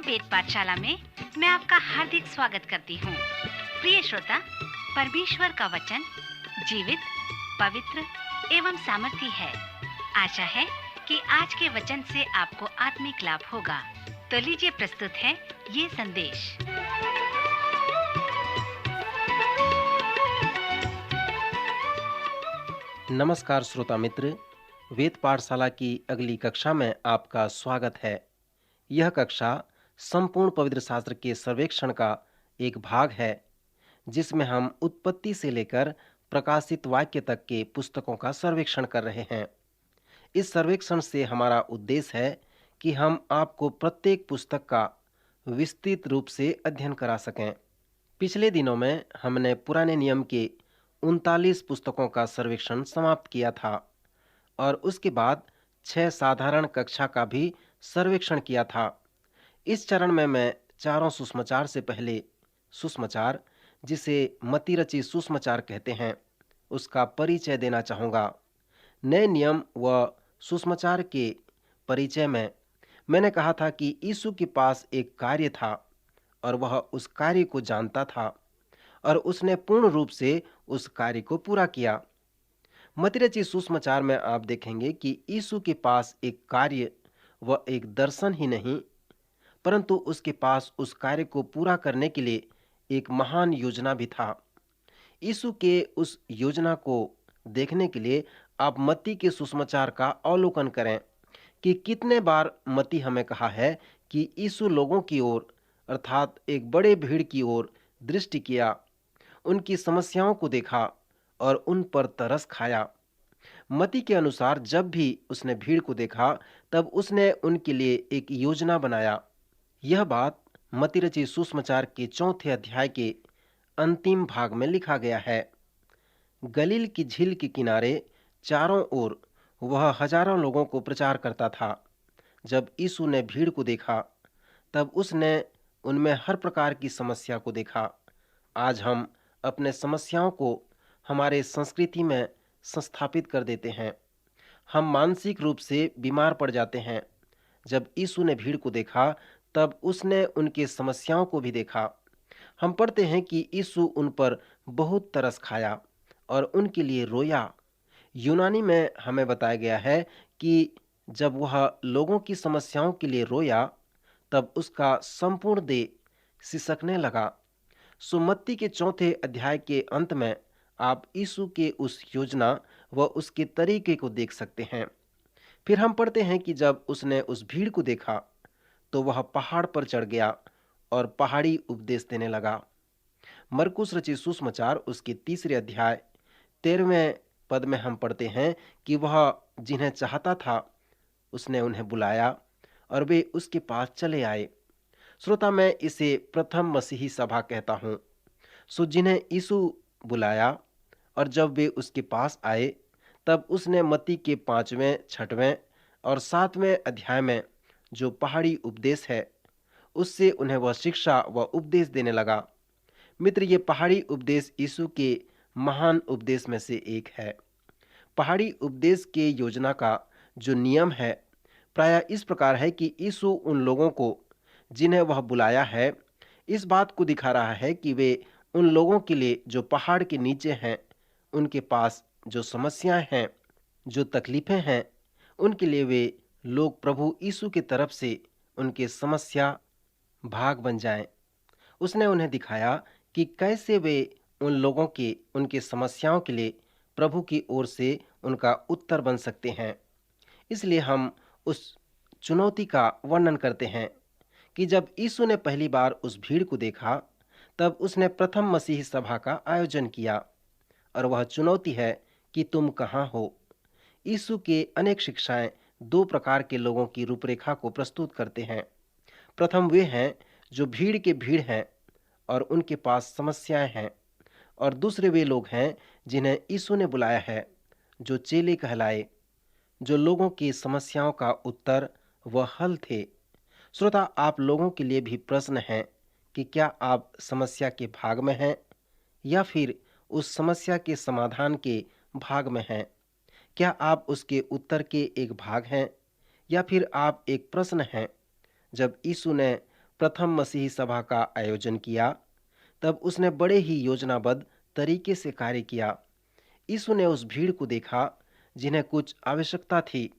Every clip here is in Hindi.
वेद पाठशाला में मैं आपका हार्दिक स्वागत करती हूँ। प्रिय श्रोता, परमेश्वर का वचन जीवित, पवित्र एवं सामर्थी है। आशा है कि आज के वचन से आपको आत्मिक लाभ होगा। तो लीजिए, प्रस्तुत है ये संदेश। नमस्कार श्रोता मित्र, वेद पाठशाला की अगली कक्षा में आपका स्वागत है। यह कक्षा संपूर्ण पवित्र शास्त्र के सर्वेक्षण का एक भाग है, जिसमें हम उत्पत्ति से लेकर प्रकाशित वाक्य तक के पुस्तकों का सर्वेक्षण कर रहे हैं। इस सर्वेक्षण से हमारा उद्देश्य है कि हम आपको प्रत्येक पुस्तक का विस्तृत रूप से अध्ययन करा सकें। पिछले दिनों में हमने पुराने नियम के 39 पुस्तकों का सर्वेक्षण समाप्त किया था और उसके बाद 6 साधारण कक्षा का भी सर्वेक्षण किया था। इस चरण में मैं चारों सुसमाचार से पहले सुसमाचार, जिसे मत्ती रचित सुसमाचार कहते हैं, उसका परिचय देना चाहूँगा। नए नियम व सुसमाचार के परिचय में मैंने कहा था कि यीशु के पास एक कार्य था और वह उस कार्य को जानता था और उसने पूर्ण रूप से उस कार्य को पूरा किया। मत्ती रचित सुसमाचार में आप देखेंगे कि यीशु के पास एक कार्य व एक दर्शन ही नहीं, परंतु उसके पास उस कार्य को पूरा करने के लिए एक महान योजना भी था। यीशु के उस योजना को देखने के लिए आप मत्ती के सुसमाचार का अवलोकन करें कि कितने बार मत्ती हमें कहा है कि यीशु लोगों की ओर, अर्थात एक बड़े भीड़ की ओर दृष्टि किया, उनकी समस्याओं को देखा और उन पर तरस खाया। मत्ती के अनुसार जब भी उसने भीड़ को देखा, तब उसने उनके लिए एक योजना बनाया। यह बात मत्ती रचित सुसमाचार के 4 अध्याय के अंतिम भाग में लिखा गया है। गलील की झील के किनारे चारों ओर वह हजारों लोगों को प्रचार करता था। जब यीशु ने भीड़ को देखा, तब उसने उनमें हर प्रकार की समस्या को देखा। आज हम अपने समस्याओं को हमारे संस्कृति में संस्थापित कर देते हैं। हम मानसिक रूप से बीमार पड़ जाते हैं। जब यीशु ने भीड़ को देखा, तब उसने उनके समस्याओं को भी देखा। हम पढ़ते हैं कि यीशु उन पर बहुत तरस खाया और उनके लिए रोया। यूनानी में हमें बताया गया है कि जब वह लोगों की समस्याओं के लिए रोया, तब उसका संपूर्ण देह सिसकने लगा। सो मत्ती के 4 अध्याय के अंत में आप यीशु के उस योजना व उसके तरीके को देख सकते हैं। फिर हम पढ़ते हैं कि जब उसने उस भीड़ को देखा, तो वह पहाड़ पर चढ़ गया और पहाड़ी उपदेश देने लगा। मरकुस रचित सुसमाचार उसके 3 अध्याय 13वें पद में हम पढ़ते हैं कि वह जिन्हें चाहता था, उसने उन्हें बुलाया और वे उसके पास चले आए। श्रोता, मैं इसे प्रथम मसीही सभा कहता हूँ। सो जिन्हें यीशु बुलाया और जब वे उसके पास आए, तब उसने मत्ती के 5वें, 6वें और 7वें अध्याय में जो पहाड़ी उपदेश है, उससे उन्हें वह शिक्षा व उपदेश देने लगा। मित्र, ये पहाड़ी उपदेश यीशु के महान उपदेश में से एक है। पहाड़ी उपदेश के योजना का जो नियम है, प्रायः इस प्रकार है कि यीशु उन लोगों को जिन्हें वह बुलाया है, इस बात को दिखा रहा है कि वे उन लोगों के लिए जो पहाड़ के नीचे हैं, उनके पास जो समस्याएं हैं, जो तकलीफें हैं, उनके लिए वे लोग प्रभु यीशु की तरफ से उनके समस्या भाग बन जाएं। उसने उन्हें दिखाया कि कैसे वे उन लोगों के, उनके समस्याओं के लिए प्रभु की ओर से उनका उत्तर बन सकते हैं। इसलिए हम उस चुनौती का वर्णन करते हैं कि जब यीशु ने पहली बार उस भीड़ को देखा, तब उसने प्रथम मसीही सभा का आयोजन किया और वह चुनौती है कि तुम कहाँ हो। यीशु के अनेक शिक्षाएं 2 प्रकार के लोगों की रूपरेखा को प्रस्तुत करते हैं। प्रथम वे हैं जो भीड़ के भीड़ हैं और उनके पास समस्याएं हैं, और दूसरे वे लोग हैं जिन्हें यीशु ने बुलाया है, जो चेले कहलाए, जो लोगों की समस्याओं का उत्तर व हल थे। श्रोता, आप लोगों के लिए भी प्रश्न है कि क्या आप समस्या के भाग में हैं या फिर उस समस्या के समाधान के भाग में हैं? क्या आप उसके उत्तर के एक भाग हैं या फिर आप एक प्रश्न हैं? जब यीशु ने प्रथम मसीही सभा का आयोजन किया, तब उसने बड़े ही योजनाबद्ध तरीके से कार्य किया। यीशु ने उस भीड़ को देखा जिन्हें कुछ आवश्यकता थी।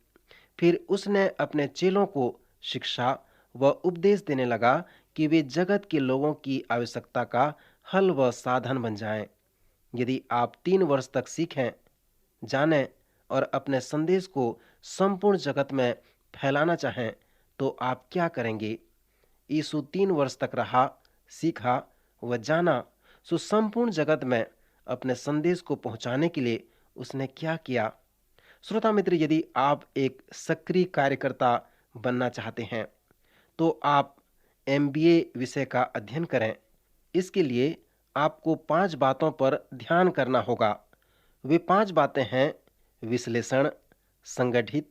फिर उसने अपने चेलों को शिक्षा व उपदेश देने लगा कि वे जगत के लोगों की आवश्यकता का हल व साधन बन जाएं। यदि आप 3 वर्ष तक सीखें, जानें और अपने संदेश को संपूर्ण जगत में फैलाना चाहें, तो आप क्या करेंगे? यीशु 3 वर्ष तक रहा, सीखा व जाना। सो संपूर्ण जगत में अपने संदेश को पहुंचाने के लिए उसने क्या किया? श्रोता मित्र, यदि आप एक सक्रिय कार्यकर्ता बनना चाहते हैं, तो आप एमबीए विषय का अध्ययन करें। इसके लिए आपको 5 बातों पर ध्यान करना होगा। वे 5 बातें हैं: विश्लेषण, संगठित,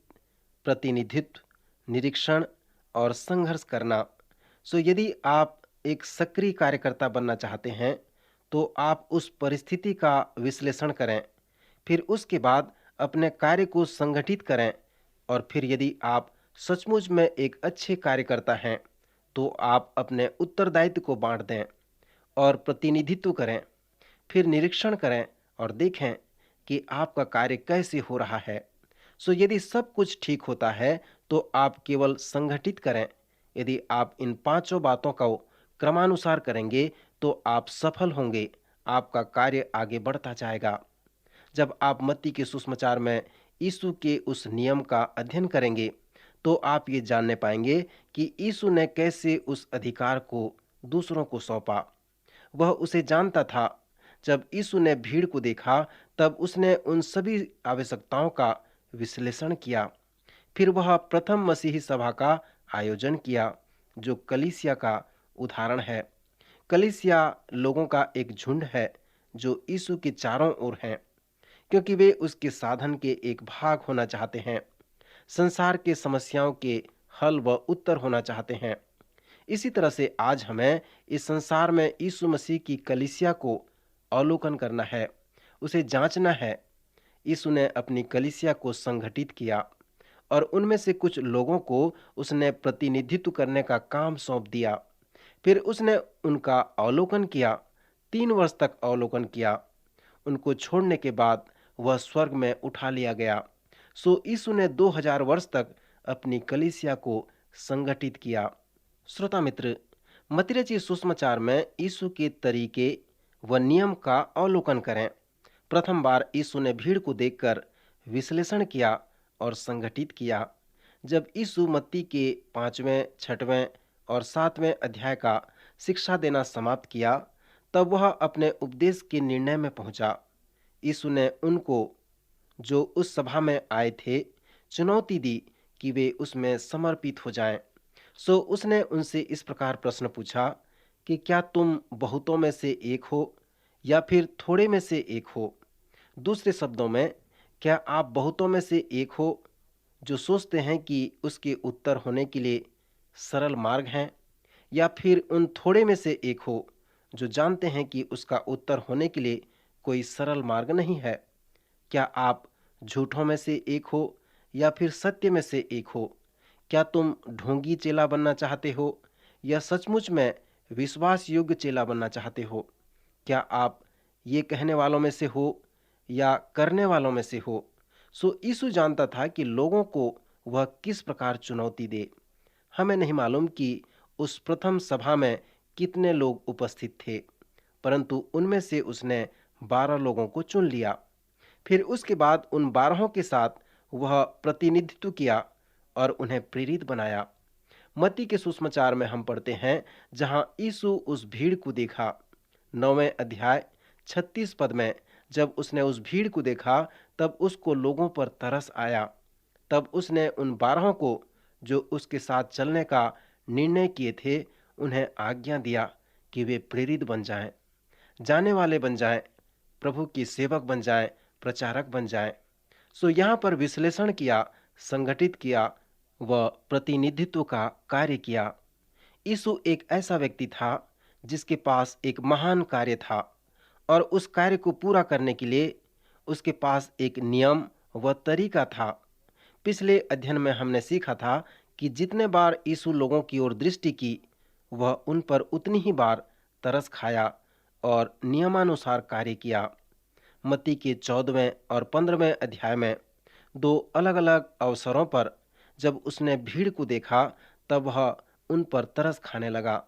प्रतिनिधित्व, निरीक्षण और संघर्ष करना। सो यदि आप एक सक्रिय कार्यकर्ता बनना चाहते हैं, तो आप उस परिस्थिति का विश्लेषण करें, फिर उसके बाद अपने कार्य को संगठित करें, और फिर यदि आप सचमुच में एक अच्छे कार्यकर्ता हैं, तो आप अपने उत्तरदायित्व को बांट दें और प्रतिनिधित्व करें। फिर निरीक्षण करें और देखें कि आपका कार्य कैसे हो रहा है। सो यदि सब कुछ ठीक होता है, तो आप केवल संगठित करें। यदि आप इन 5 बातों का क्रमानुसार करेंगे, तो आप सफल होंगे, आपका कार्य आगे बढ़ता जाएगा। जब आप मत्ती के सुसमाचार में यीशु के उस नियम का अध्ययन करेंगे, तो आप ये जानने पाएंगे कि यीशु ने कैसे उस अधिकार को दूसरों को सौंपा। वह उसे जानता था। जब यीशु ने भीड़ को देखा, तब उसने उन सभी आवश्यकताओं का विश्लेषण किया। फिर वह प्रथम मसीही सभा का आयोजन किया, जो कलीसिया का उदाहरण है। कलीसिया लोगों का एक झुंड है जो यीशु के चारों ओर हैं, क्योंकि वे उसके साधन के एक भाग होना चाहते हैं, संसार के समस्याओं के हल व उत्तर होना चाहते हैं। इसी तरह से आज हमें इस संसार में यीशु मसीह की कलीसिया को अवलोकन करना है, उसे जांचना है। यीशु ने अपनी कलीसिया को संगठित किया और उनमें से कुछ लोगों को उसने प्रतिनिधित्व करने का काम सौंप दिया। फिर उसने उनका अवलोकन किया, 3 वर्ष तक अवलोकन किया। उनको छोड़ने के बाद वह स्वर्ग में उठा लिया गया। सो यीशु ने 2000 वर्ष तक अपनी कलीसिया को संगठित किया। श्रोता मित्र, मत्ती रचित सुसमाचार में यीशु के तरीके व नियम का अवलोकन करें। प्रथम बार यीशु ने भीड़ को देखकर विश्लेषण किया और संगठित किया। जब यीशु मत्ती के 5वें, 6वें और 7वें अध्याय का शिक्षा देना समाप्त किया, तब वह अपने उपदेश के निर्णय में पहुंचा। यीशु ने उनको, जो उस सभा में आए थे, चुनौती दी कि वे उसमें समर्पित हो जाएं। सो उसने उनसे इस प्रकार प्रश्न पूछा कि क्या तुम बहुतों में से एक हो या फिर थोड़े में से एक हो? दूसरे शब्दों में, क्या आप बहुतों में से एक हो जो सोचते हैं कि उसके उत्तर होने के लिए सरल मार्ग हैं, या फिर उन थोड़े में से एक हो जो जानते हैं कि उसका उत्तर होने के लिए कोई सरल मार्ग नहीं है? क्या आप झूठों में से एक हो या फिर सत्य में से एक हो? क्या तुम ढोंगी चेला बनना चाहते हो या सचमुच में विश्वास योग्य चेला बनना चाहते हो? क्या आप ये कहने वालों में से हो या करने वालों में से हो? सो यीशु जानता था कि लोगों को वह किस प्रकार चुनौती दे। हमें नहीं मालूम कि उस प्रथम सभा में कितने लोग उपस्थित थे, परंतु उनमें से उसने 12 लोगों को चुन लिया। फिर उसके बाद उन 12 के साथ वह प्रतिनिधित्व किया और उन्हें प्रेरित बनाया। मत्ती के सुसमाचार में हम पढ़ते हैं, जहां यीशु उस भीड़ को देखा। 9वें अध्याय 36 पद में, जब उसने उस भीड़ को देखा, तब उसको लोगों पर तरस आया। तब उसने उन 12 को, जो उसके साथ चलने का निर्णय किए थे, उन्हें आज्ञा दिया कि वे प्रेरित बन जाएं, जाने वाले बन जाएं, प्रभु की सेवक बन जाएं, प्रचारक बन जाएं। सो यहाँ पर विश्लेषण किया, संगठित किया व प्रतिनिधित्व का कार्य किया। यीशु एक ऐसा व्यक्ति था जिसके पास एक महान कार्य था, और उस कार्य को पूरा करने के लिए उसके पास एक नियम व तरीका था। पिछले अध्ययन में हमने सीखा था कि जितने बार यीशु लोगों की ओर दृष्टि की, वह उन पर उतनी ही बार तरस खाया और नियमानुसार कार्य किया। मत्ती के 14वें और 15वें अध्याय में दो अलग-अलग अवसरों पर जब उसने भीड़ को देखा, तब वह उन पर तरस खाने लगा।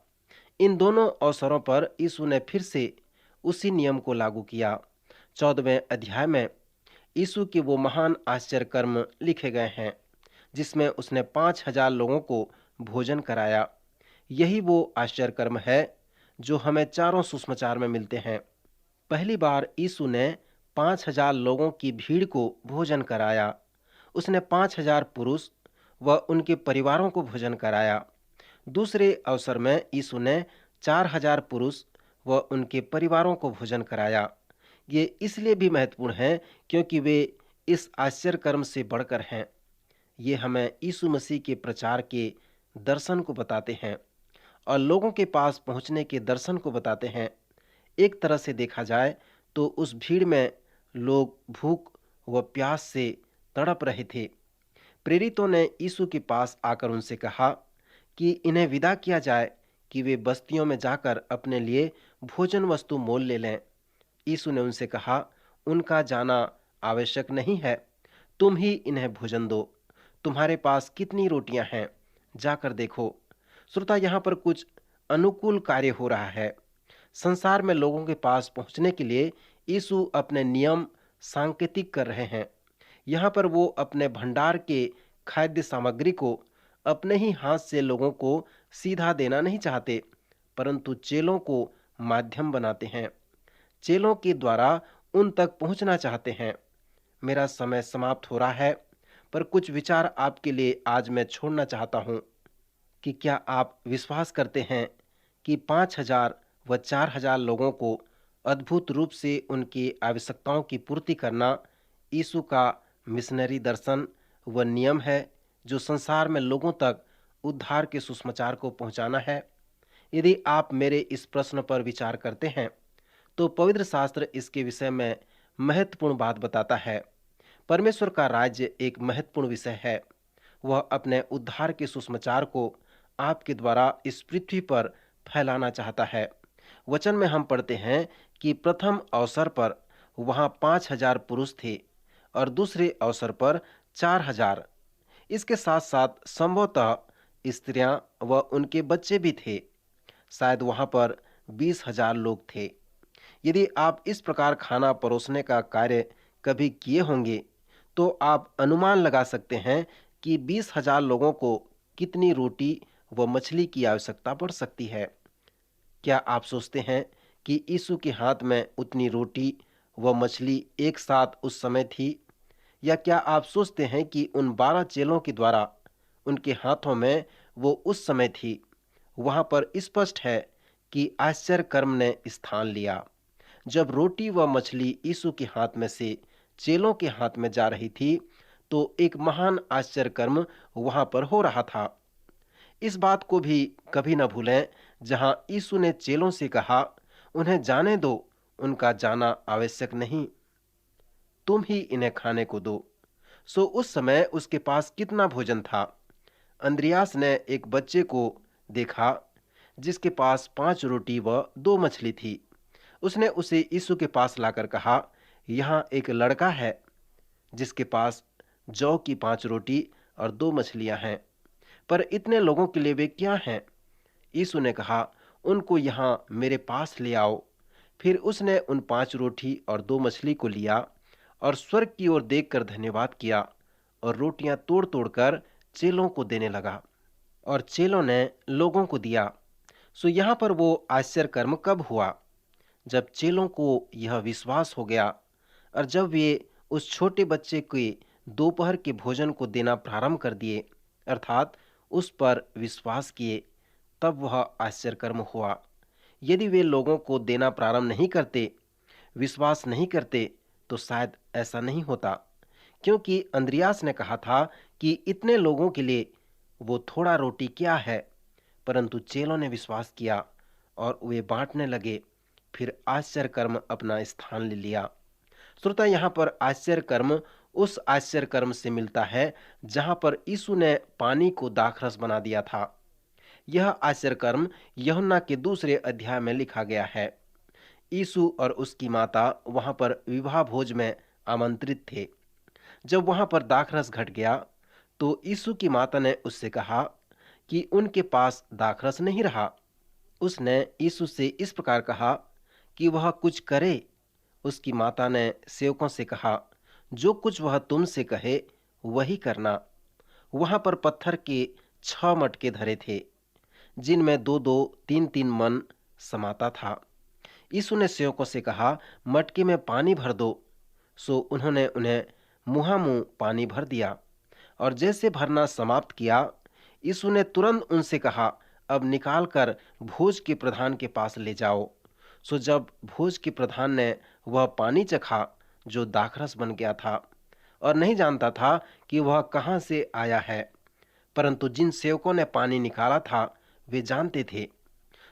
इन दोनों अवसरों पर यीशु ने फिर से उसी नियम को लागू किया। 14वें अध्याय में यीशु के वो महान आश्चर्य कर्म लिखे गए हैं, जिसमें उसने 5,000 लोगों को भोजन कराया। यही वो आश्चर्य कर्म है जो हमें चारों सुसमाचार में मिलते हैं। पहली बार यीशु ने 5,000 लोगों की भीड़ को भोजन कराया। उसने 5,000 पुरुष व उनके परिवारों को भोजन कराया। दूसरे अवसर में यीशु ने 4,000 पुरुष व उनके परिवारों को भोजन कराया। ये इसलिए भी महत्वपूर्ण है क्योंकि वे इस आश्चर्य कर्म से बढ़कर हैं। ये हमें यीशु मसीह के प्रचार के दर्शन को बताते हैं और लोगों के पास पहुंचने के दर्शन को बताते हैं। एक तरह से देखा जाए तो उस भीड़ में लोग भूख व प्यास से तड़प रहे थे। प्रेरितों ने यीशु के पास आकर उनसे कहा कि इन्हें विदा किया जाए कि वे बस्तियों में जाकर अपने लिए भोजन वस्तु मोल ले लें। यीशु ने उनसे कहा, उनका जाना आवश्यक नहीं है, तुम ही इन्हें भोजन दो। तुम्हारे पास कितनी रोटियां हैं, जाकर देखो। श्रोता, यहाँ पर कुछ अनुकूल कार्य हो रहा है। संसार में लोगों के पास पहुंचने के लिए यीशु अपने नियम सांकेतिक कर रहे हैं। यहाँ पर वो अपने भंडार के खाद्य सामग्री को अपने ही हाथ से लोगों को सीधा देना नहीं चाहते, परंतु चेलों को माध्यम बनाते हैं। चेलों के द्वारा उन तक पहुंचना चाहते हैं। मेरा समय समाप्त हो रहा है, पर कुछ विचार आपके लिए आज मैं छोड़ना चाहता हूं कि क्या आप विश्वास करते हैं कि 5,000 व 4,000 लोगों को अद्भुत रूप से उनकी आवश्यकताओं की पूर्ति करना यीशु का मिशनरी दर्शन व नियम है, जो संसार में लोगों तक उद्धार के सुसमाचार को पहुंचाना है? यदि आप मेरे इस प्रश्न पर विचार करते हैं, तो पवित्र शास्त्र इसके विषय में महत्वपूर्ण बात बताता है। परमेश्वर का राज्य एक महत्वपूर्ण विषय है। वह अपने उद्धार के सुसमाचार को आपके द्वारा इस पृथ्वी पर फैलाना चाहता है। वचन में हम पढ़ते हैं कि प्रथम अवसर पर वहां 5,000 पुरुष थे और दूसरे अवसर पर 4,000। इसके साथ साथ संभवतः स्त्रियां व उनके बच्चे भी थे। शायद वहां पर 20,000 लोग थे। यदि आप इस प्रकार खाना परोसने का कार्य कभी किए होंगे, तो आप अनुमान लगा सकते हैं कि 20,000 लोगों को कितनी रोटी व मछली की आवश्यकता पड़ सकती है। क्या आप सोचते हैं कि यीशु के हाथ में उतनी रोटी व मछली एक साथ उस समय थी? या क्या आप सोचते हैं कि उन 12 चेलों के द्वारा उनके हाथों में वो उस समय थी? वहां पर स्पष्ट है कि आश्चर्य कर्म ने स्थान लिया। जब रोटी व मछली यीशु के हाथ में से चेलों के हाथ में जा रही थी, तो एक महान आश्चर्य कर्म वहां पर हो रहा था। इस बात को भी कभी न भूलें, जहां यीशु ने चेलों से कहा, उन्हें जाने दो, उनका जाना आवश्यक नहीं, तुम ही इन्हें खाने को दो। सो उस समय उसके पास कितना भोजन था? अंद्रियास ने एक बच्चे को देखा जिसके पास 5 रोटी व 2 मछली थी। उसने उसे यीशु के पास लाकर कहा, यहाँ एक लड़का है जिसके पास जौ की 5 रोटी और 2 मछलियां हैं, पर इतने लोगों के लिए वे क्या हैं? यीशु ने कहा, उनको यहाँ मेरे पास ले आओ। फिर उसने उन 5 रोटी और 2 मछली को लिया और स्वर्ग की ओर देखकर धन्यवाद किया और रोटियां तोड़ तोड़ कर चेलों को देने लगा और चेलों ने लोगों को दिया। सो यहाँ पर वो आश्चर्य कर्म कब हुआ? जब चेलों को यह विश्वास हो गया और जब वे उस छोटे बच्चे के दोपहर के भोजन को देना प्रारंभ कर दिए, अर्थात उस पर विश्वास किए, तब वह आश्चर्य कर्म हुआ। यदि वे लोगों को देना प्रारंभ नहीं करते, विश्वास नहीं करते, तो शायद ऐसा नहीं होता, क्योंकि अंद्रियास ने कहा था कि इतने लोगों के लिए वो थोड़ा रोटी क्या है। परंतु चेलों ने विश्वास किया और वे बांटने लगे। फिर आश्चर्य कर्म अपना स्थान ले लिया। श्रोता, यहाँ पर आश्चर्य कर्म उस आश्चर्य कर्म से मिलता है जहाँ पर यीशु ने पानी को दाखरस बना दिया था। यह आश्चर्य कर्म यूहन्ना के दूसरे अध्याय में लिखा गया है। यीशु और उसकी माता वहां पर विवाह भोज में आमंत्रित थे। जब वहां पर दाखरस घट गया तो यीशु की माता ने उससे कहा कि उनके पास दाखरस नहीं रहा। उसने यीशु से इस प्रकार कहा कि वह कुछ करे। उसकी माता ने सेवकों से कहा, जो कुछ वह तुमसे कहे वही करना। वहां पर पत्थर के 6 मटके धरे थे, जिनमें दो दो तीन तीन मन समाता था। यीशु ने सेवकों से कहा, मटके में पानी भर दो। सो उन्होंने उन्हें मुहामुंह पानी भर दिया, और जैसे भरना समाप्त किया, यीशु ने तुरंत उनसे कहा, अब निकाल कर भोज के प्रधान के पास ले जाओ। सो जब भोज के प्रधान ने वह पानी चखा जो दाखरस बन गया था, और नहीं जानता था कि वह कहाँ से आया है, परंतु जिन सेवकों ने पानी निकाला था वे जानते थे।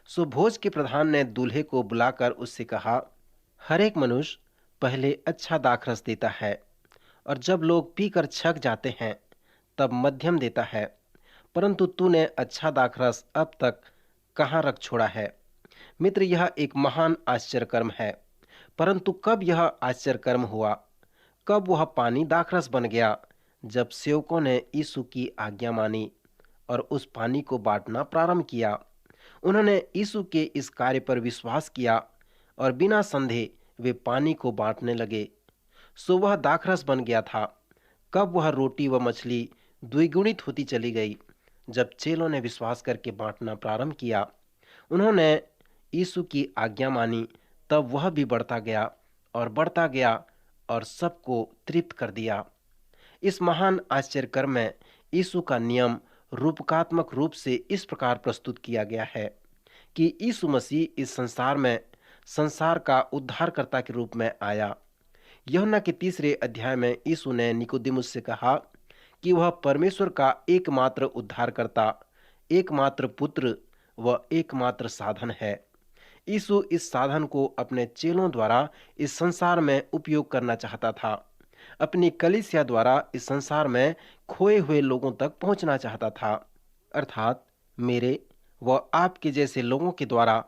सो भोज के प्रधान ने दूल्हे को बुलाकर उससे कहा, हर एक मनुष्य पहले अच्छा दाखरस देता है, और जब लोग पीकर छक जाते हैं तब मध्यम देता है, परंतु तूने अच्छा दाखरस अब तक कहाँ रख छोड़ा है। मित्र, यह एक महान आश्चर्य कर्म है। परंतु कब यह आश्चर्य कर्म हुआ? कब वह पानी दाखरस बन गया? जब सेवकों ने यीशु की आज्ञा मानी और उस पानी को बांटना प्रारंभ किया। उन्होंने यीशु के इस कार्य पर विश्वास किया और बिना संदेह वे पानी को बांटने लगे। सो वह दाखरस बन गया था। कब वह रोटी व मछली द्विगुणित होती चली गई? जब चेलों ने विश्वास करके बांटना प्रारंभ किया। उन्होंने यीशु की आज्ञा मानी, तब वह भी बढ़ता गया और बढ़ता गया और सबको तृप्त कर दिया। इस महान आश्चर्य कर्म में यीशु का नियम रूपकात्मक रूप से इस प्रकार प्रस्तुत किया गया है कि यीशु मसीह इस संसार में संसार का उद्धारकर्ता के रूप में आया। यूहन्ना के 3 अध्याय में यीशु ने निकोदेमुस से कहा कि वह परमेश्वर का एकमात्र उद्धारकर्ता, एकमात्र पुत्र व एकमात्र साधन है। यीशु इस साधन को अपने चेलों द्वारा इस संसार में उपयोग करना चाहता था। अपनी कलीसिया द्वारा इस संसार में खोए हुए लोगों तक पहुंचना चाहता था, अर्थात मेरे व आपके जैसे लोगों के द्वारा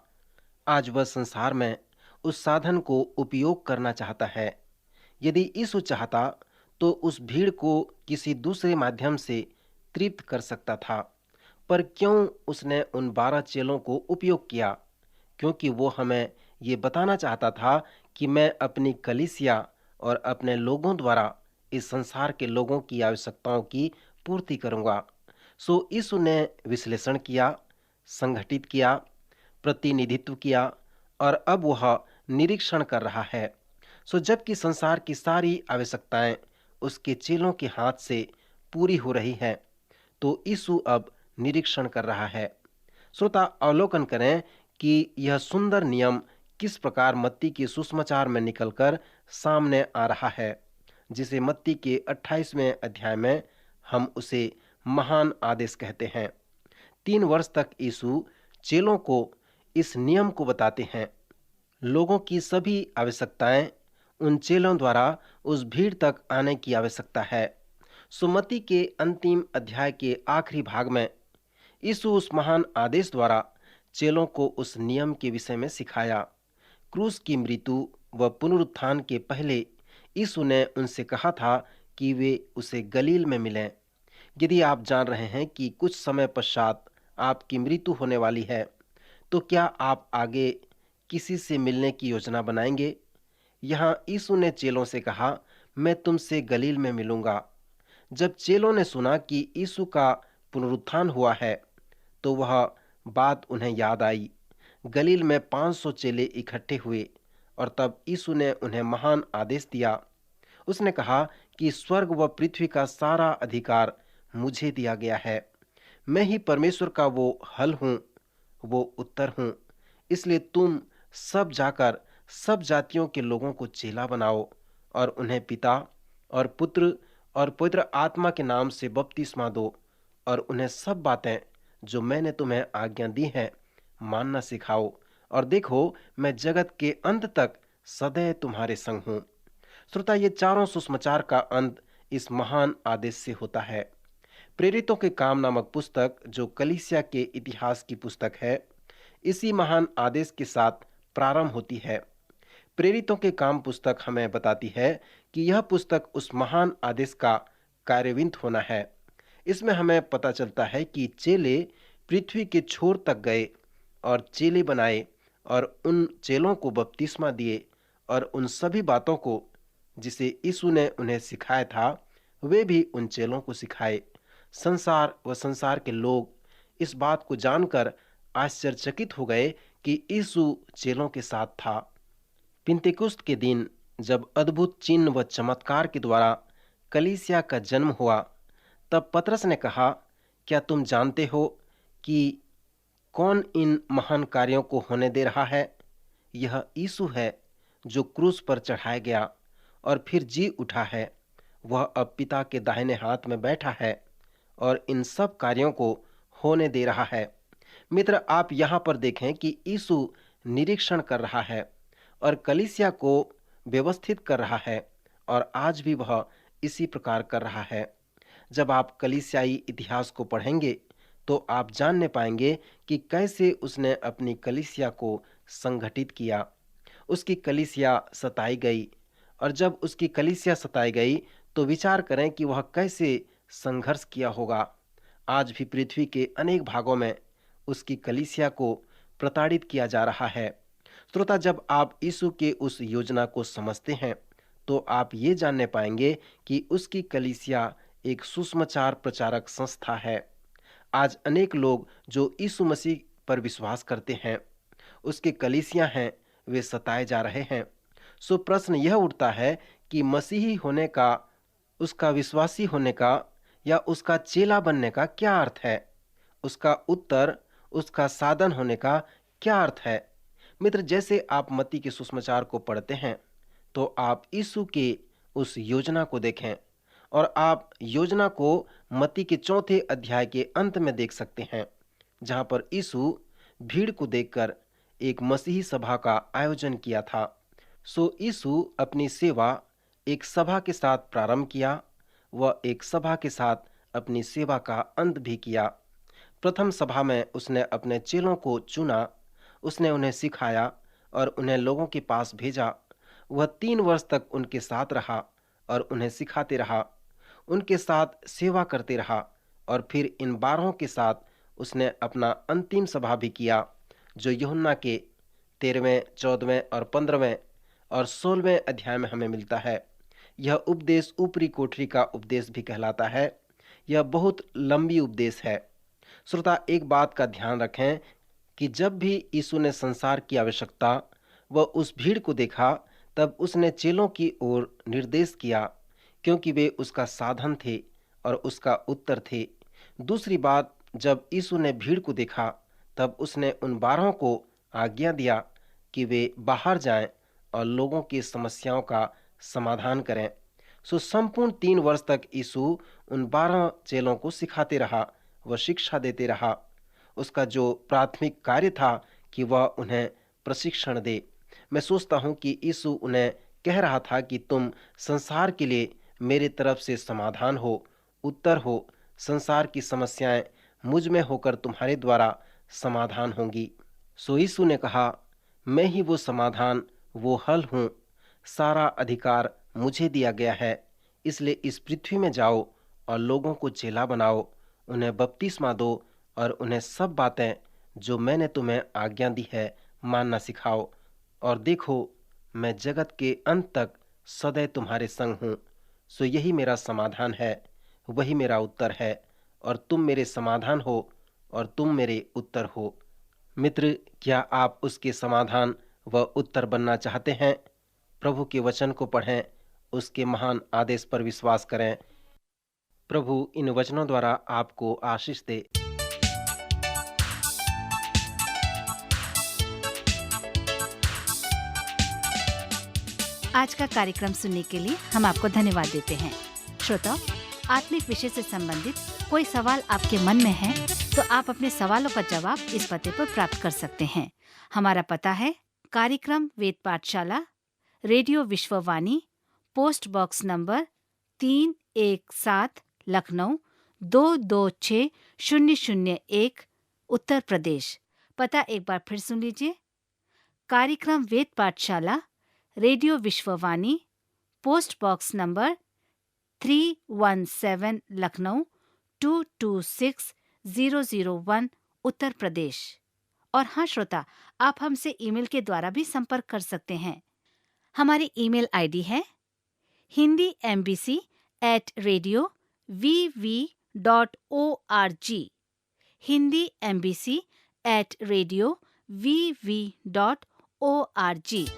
आज वह संसार में उस साधन को उपयोग करना चाहता है। यदि यीशु चाहता तो उस भीड़ को किसी दूसरे माध्यम से तृप्त कर सकता था, पर क्यों उसने उन 12 चेलों को उपयोग किया? क्योंकि वो हमें ये बताना चाहता था कि मैं अपनी कलीसिया और अपने लोगों द्वारा इस संसार के लोगों की आवश्यकताओं की पूर्ति करूंगा। सो यीशु ने विश्लेषण किया, संगठित किया, प्रतिनिधित्व किया और अब वह निरीक्षण कर रहा है। सो जबकि संसार की सारी आवश्यकताएं उसके चेलों के हाथ से पूरी हो रही हैं, तो यीशु अब निरीक्षण कर रहा है। श्रोता, अवलोकन करें कि यह सुंदर नियम किस प्रकार मत्ती के सुसमाचार में निकलकर सामने आ रहा है, जिसे मत्ती के 28वें अध्याय में हम उसे महान आदेश कहते हैं। 3 वर्ष तक यीशु चेलों को इस नियम को बताते हैं। लोगों की सभी आवश्यकताएं उन चेलों द्वारा उस भीड़ तक आने की आवश्यकता है। सुमति के अंतिम अध्याय के आखिरी भाग में यीशु उस महान आदेश द्वारा चेलों को उस नियम के विषय में सिखाया। क्रूस की मृत्यु व पुनरुत्थान के पहले यीशु ने उनसे कहा था कि वे उसे गलील में मिलें। यदि आप जान रहे हैं कि कुछ समय पश्चात आपकी मृत्यु होने वाली है, तो क्या आप आगे किसी से मिलने की योजना बनाएंगे? यहाँ यीशु ने चेलों से कहा, मैं तुमसे गलील में मिलूंगा। जब चेलों ने सुना कि यीशु का पुनरुत्थान हुआ है, तो वह बात उन्हें याद आई। गलील में 500 चेले इकट्ठे हुए और तब यीशु ने उन्हें महान आदेश दिया। उसने कहा कि स्वर्ग व पृथ्वी का सारा अधिकार मुझे दिया गया है। मैं ही परमेश्वर का वो हल हूँ, वो उत्तर हूँ। इसलिए तुम सब जाकर सब जातियों के लोगों को चेला बनाओ और उन्हें पिता और पुत्र और पवित्र आत्मा के नाम से बपतिस्मा दो और उन्हें सब बातें जो मैंने तुम्हें आज्ञा दी हैं मानना सिखाओ, और देखो मैं जगत के अंत तक सदैव तुम्हारे संग हूँ। श्रोता, ये चारों सुसमाचार का अंत इस महान आदेश से होता है। प्रेरितों के काम नामक पुस्तक, जो कलीसिया के इतिहास की पुस्तक है, इसी महान आदेश के साथ प्रारंभ होती है। प्रेरितों के काम पुस्तक हमें बताती है कि यह पुस्तक उस महान आदेश का कार्यान्वित होना है। इसमें हमें पता चलता है कि चेले पृथ्वी के छोर तक गए और चेले बनाए और उन चेलों को बपतिस्मा दिए और उन सभी बातों को जिसे यीशु ने उन्हें सिखाया था, वे भी उन चेलों को सिखाए। संसार व संसार के लोग इस बात को जानकर आश्चर्यचकित हो गए कि यीशु चेलों के साथ था। पिंतेकुस्त के दिन जब अद्भुत चिन्ह व चमत्कार के द्वारा कलीसिया का जन्म हुआ, तब पतरस ने कहा, क्या तुम जानते हो कि कौन इन महान कार्यों को होने दे रहा है? यह यीशु है जो क्रूस पर चढ़ाया गया और फिर जी उठा है। वह अब पिता के दाहिने हाथ में बैठा है और इन सब कार्यों को होने दे रहा है। मित्र, आप यहाँ पर देखें कि यीशु निरीक्षण कर रहा है और कलीसिया को व्यवस्थित कर रहा है और आज भी वह इसी प्रकार कर रहा है। जब आप कलीसियाई इतिहास को पढ़ेंगे तो आप जानने पाएंगे कि कैसे उसने अपनी कलीसिया को संगठित किया। उसकी कलीसिया सताई गई और जब उसकी कलीसिया सताई गई तो विचार करें कि वह कैसे संघर्ष किया होगा। आज भी पृथ्वी के अनेक भागों में उसकी कलीसिया को प्रताड़ित किया जा रहा है। श्रोता, जब आप यीशु के उस योजना को समझते हैं तो आप ये जानने पाएंगे कि उसकी कलीसिया एक सुसमाचार प्रचारक संस्था है। आज अनेक लोग जो यीशु मसीह पर विश्वास करते हैं, उसके कलीसिया हैं, वे सताए जा रहे हैं। सो प्रश्न यह उठता है कि मसीही होने का, उसका विश्वासी होने का या उसका चेला बनने का क्या अर्थ है? उसका उत्तर उसका साधन होने का क्या अर्थ है? मित्र, जैसे आप मत्ती के सुसमाचार को पढ़ते हैं तो आप यीशु के उस योजना को देखें और आप योजना को मत्ती के 4 अध्याय के अंत में देख सकते हैं, जहां पर यीशु भीड़ को देखकर एक मसीही सभा का आयोजन किया था। सो यीशु अपनी सेवा एक सभा के साथ प्रारंभ किया, वह एक सभा के साथ अपनी सेवा का अंत भी किया। प्रथम सभा में उसने अपने चेलों को चुना, उसने उन्हें सिखाया और उन्हें लोगों के पास भेजा। वह 3 वर्ष तक उनके साथ रहा और उन्हें सिखाते रहा, उनके साथ सेवा करते रहा और फिर इन 12 के साथ उसने अपना अंतिम सभा भी किया, जो यूहन्ना के 13वें, 14वें और 15वें और 16वें अध्याय में हमें मिलता है। यह उपदेश ऊपरी कोठरी का उपदेश भी कहलाता है। यह बहुत लंबी उपदेश है। श्रोता, एक बात का ध्यान रखें कि जब भी यीशु ने संसार की आवश्यकता व उस भीड़ को देखा, तब उसने चेलों की ओर निर्देश किया, क्योंकि वे उसका साधन थे और उसका उत्तर थे। दूसरी बात, जब यीशु ने भीड़ को देखा, तब उसने उन 12 को आज्ञा दिया कि वे बाहर जाएं और लोगों की समस्याओं का समाधान करें। सो संपूर्ण 3 वर्ष तक यीशु उन 12 चेलों को सिखाते रहा, वह शिक्षा देते रहा। उसका जो प्राथमिक कार्य था कि वह उन्हें प्रशिक्षण दे। मैं सोचता हूँ कि यीशु उन्हें कह रहा था कि तुम संसार के लिए मेरे तरफ से समाधान हो, उत्तर हो। संसार की समस्याएं मुझ में होकर तुम्हारे द्वारा समाधान होंगी। सो यीशु ने कहा, मैं ही वो समाधान, वो हल हूँ। सारा अधिकार मुझे दिया गया है, इसलिए इस पृथ्वी में जाओ और लोगों को चेला बनाओ, उन्हें बपतिस्मा दो और उन्हें सब बातें जो मैंने तुम्हें आज्ञा दी है मानना सिखाओ। और देखो, मैं जगत के अंत तक सदैव तुम्हारे संग हूँ। सो यही मेरा समाधान है, वही मेरा उत्तर है, और तुम मेरे समाधान हो और तुम मेरे उत्तर हो। मित्र, क्या आप उसके समाधान व उत्तर बनना चाहते हैं? प्रभु के वचन को पढ़ें, उसके महान आदेश पर विश्वास करें। प्रभु इन वचनों द्वारा आपको आशीष दे। आज का कार्यक्रम सुनने के लिए हम आपको धन्यवाद देते हैं। श्रोताओ, आत्मिक विषय से संबंधित कोई सवाल आपके मन में है तो आप अपने सवालों का जवाब इस पते पर प्राप्त कर सकते हैं। हमारा पता है कार्यक्रम Ved Pathshala, radio Vishwavani, post box number 317, Lucknow 226001 Uttar Pradesh. पता एक बार फिर सुन लीजिए। कार्यक्रम Ved Pathshala, radio Vishwavani, post box number 317 Lucknow 226001 Uttar Pradesh. और हाँ श्रोता, आप हमसे ईमेल के द्वारा भी संपर्क कर सकते हैं। हमारी ईमेल आईडी है hindiembassy@radio.vv.org, hindiembassy@radio.vv.org।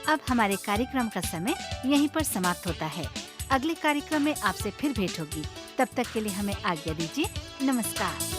अब हमारे कार्यक्रम का समय यहीं पर समाप्त होता है। अगले कार्यक्रम में आपसे फिर भेंट होगी। तब तक के लिए हमें आज्ञा दीजिए। नमस्कार।